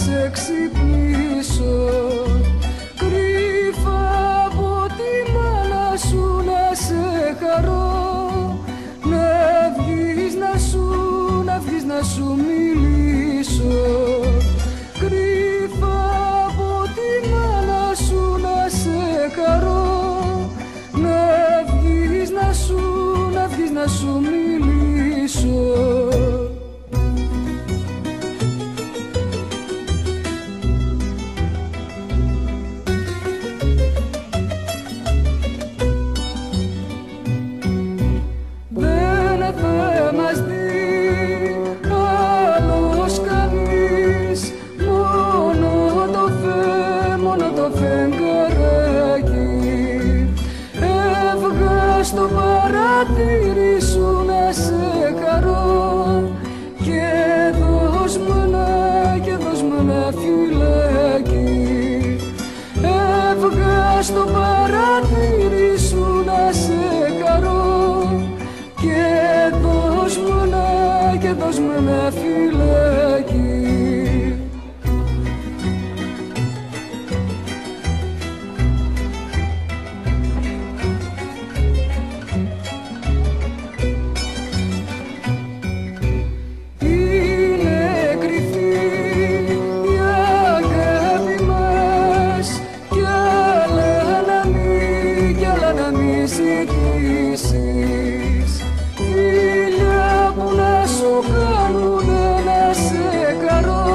σε ξυπνήσω, κρύφα από τη μάνα σου να σε χαρώ, να βγεις να σου μιλήσω, κρύφα από τη μάνα σου να σε χαρώ, να βγεις να σου μιλήσω. Στο παρατήρι σου να σε χαρώ και δώσ' μου ένα φυλάκι. Έβγα στο παρατήρι σου να σε χαρώ και δώσ' μου ένα φυλάκι. Φίλια που να σου κάνουνε να σε χαρώ,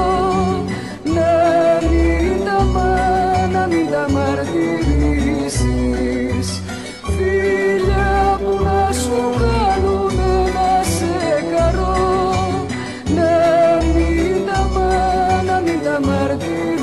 να μην τα μαρτυρήσεις. Φίλια που να σου κάνουνε να σε χαρώ, να μην τα μαρτυρήσεις.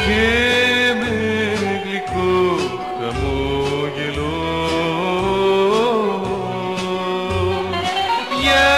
και με γλυκό χαμόγελο γεια.